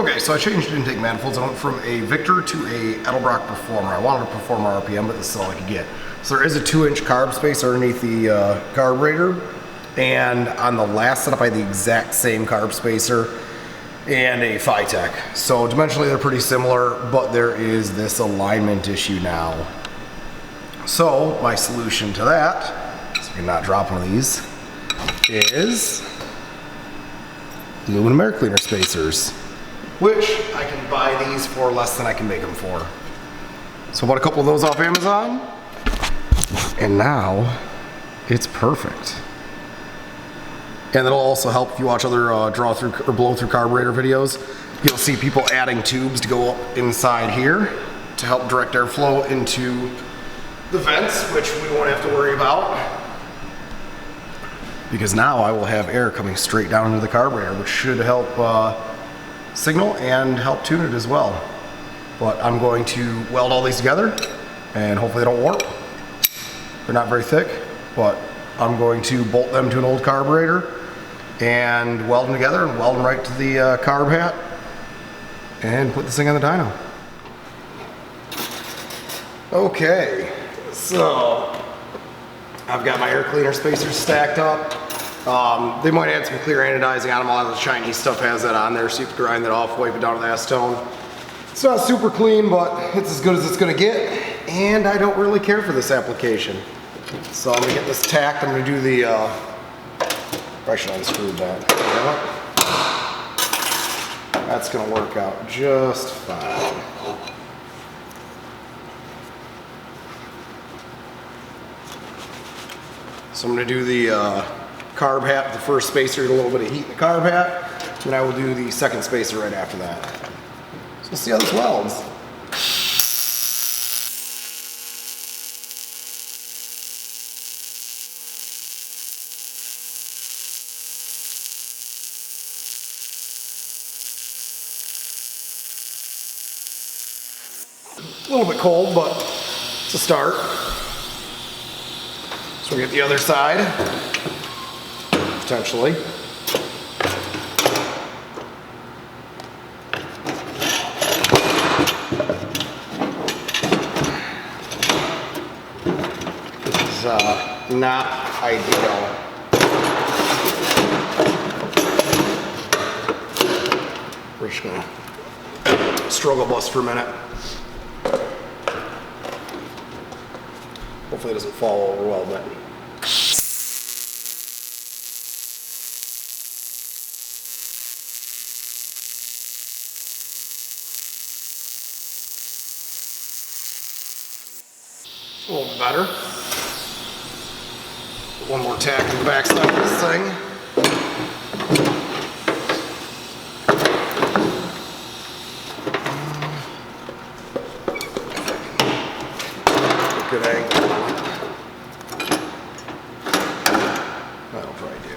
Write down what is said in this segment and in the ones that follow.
Okay, so I changed intake manifolds. I went from a Victor to a edelbrock Performer. I wanted a Performer RPM, but this is all I could get. So there is a 2-inch carb spacer underneath the carburetor, and on the last setup I had the exact same carb spacer and a fitech. So dimensionally they're pretty similar, but there is this alignment issue now. So my solution to that, so you can not drop one of these, is aluminum air cleaner spacers, which I can buy these for less than I can make them for. So I bought a couple of those off Amazon, and now it's perfect. And it'll also help if you watch other draw through or blow through carburetor videos. You'll see people adding tubes to go up inside here to help direct airflow into the vents, which we won't have to worry about, because now I will have air coming straight down into the carburetor, which should help signal and help tune it as well. But I'm going to weld all these together and hopefully they don't warp. They're not very thick, but I'm going to bolt them to an old carburetor and weld them together and weld them right to the carb hat and put this thing on the dyno. Okay, so I've got my air cleaner spacers stacked up. They might add some clear anodizing on them. A lot of the Chinese stuff has that on there, so you can grind that off, wipe it down with acetone. It's not super clean, but it's as good as it's gonna get, and I don't really care for this application. So I'm gonna get this tacked. I'm gonna do the, I should unscrew that. That's gonna work out just fine. So I'm gonna do the carb hat with the first spacer, get a little bit of heat in the carb hat, and I will do the second spacer right after that. So we'll see how this welds. A little bit cold, but it's a start. So we get the other side, potentially. This is not ideal. We're just gonna struggle bus for a minute. Hopefully it doesn't fall over well, but. A little better. One more tack in the backside of this thing. Good angle. That'll probably do.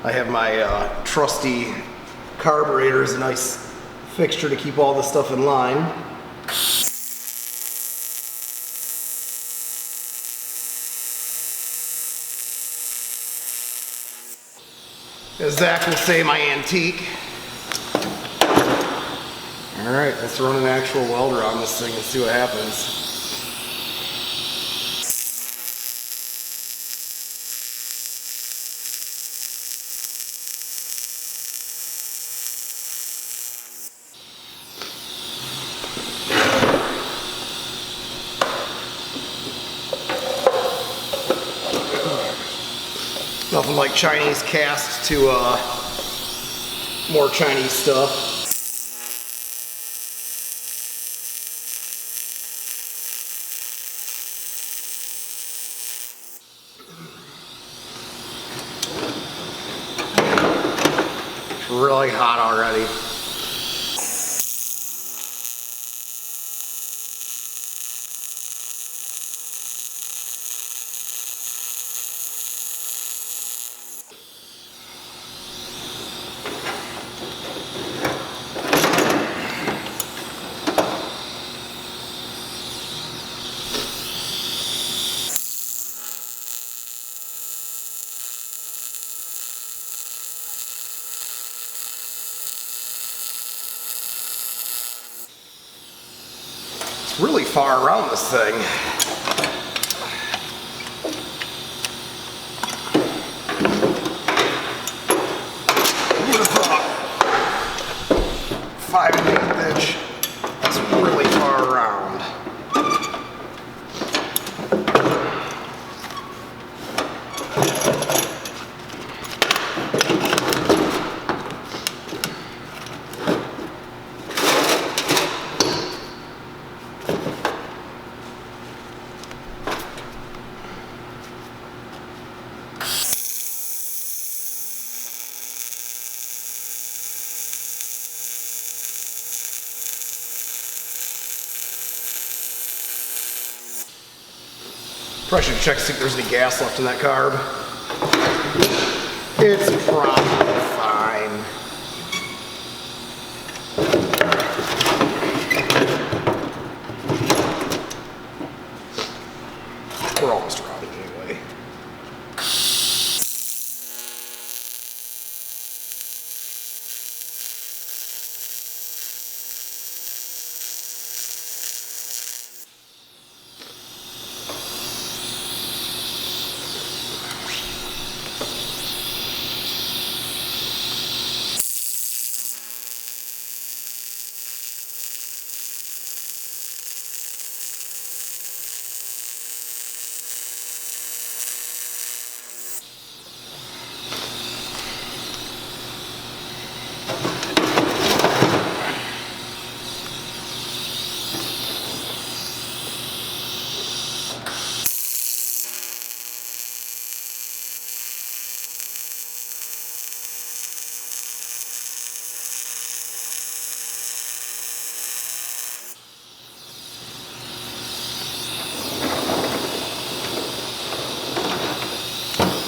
I have my trusty carburetor as a nice fixture to keep all this stuff in line. As Zach will say, my antique. Alright, let's run an actual welder on this thing and see what happens. Nothing like Chinese cast to more Chinese stuff. It's really hot already. really far around this thing. Who'd have thought? 5 1/8 inch. That's really far around. Probably should check to see if there's any gas left in that carb. It's probably fine. We're almost around it anyway.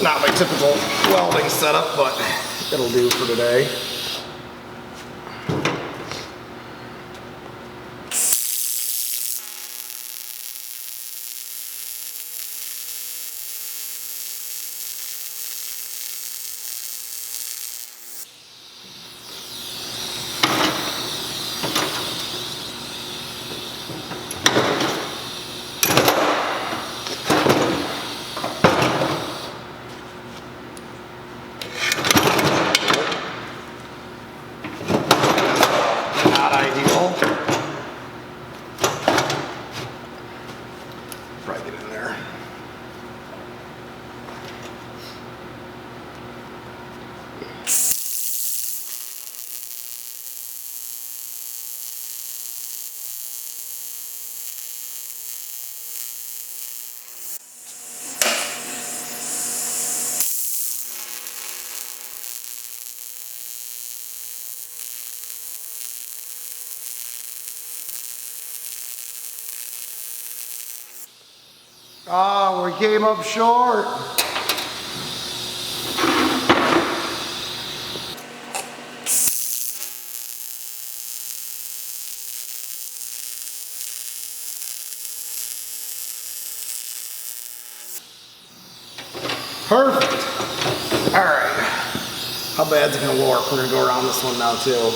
Not my typical welding setup, but it'll do for today. Probably get in there. Oh, we came up short. Perfect. All right. How bad's it gonna warp? We're gonna go around this one now too.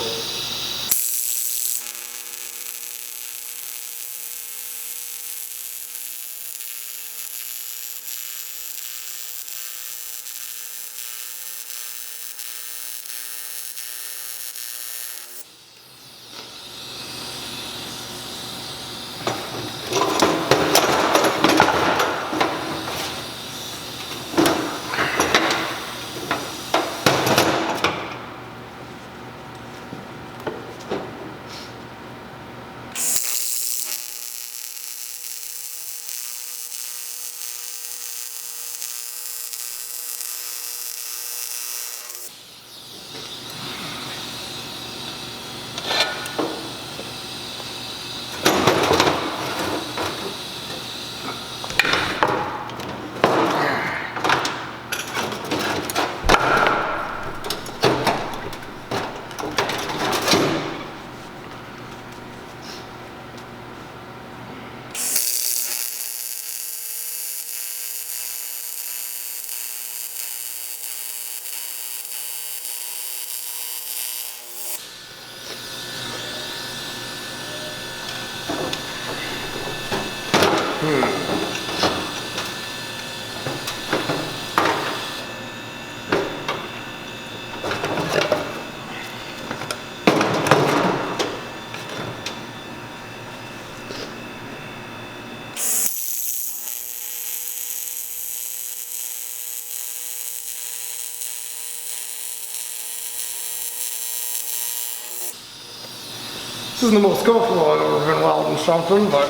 This isn't the most comfortable I've ever been welding something, but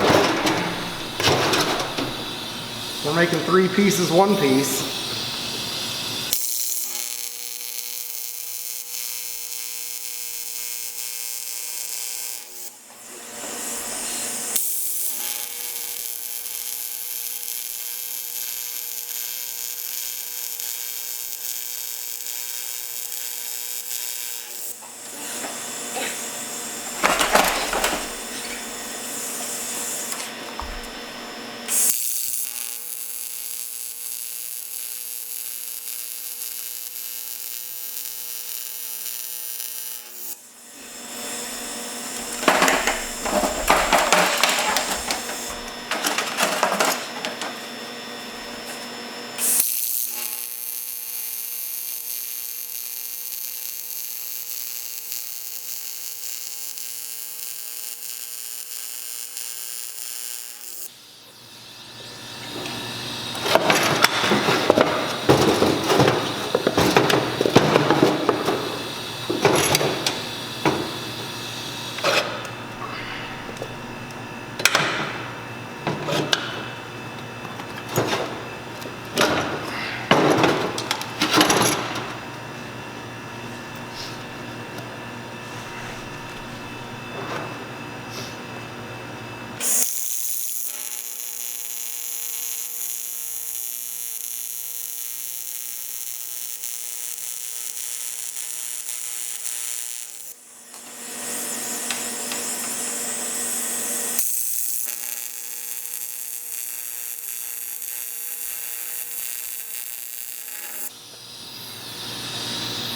we're making 3 pieces, 1 piece.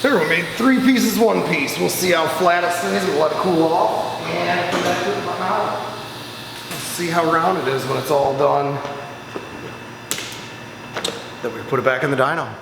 There, we made 3 pieces, 1 piece. We'll see how flat it stays. We'll let it cool off and put that to my mouth. Let's see how round it is when it's all done. Then we put it back in the dyno.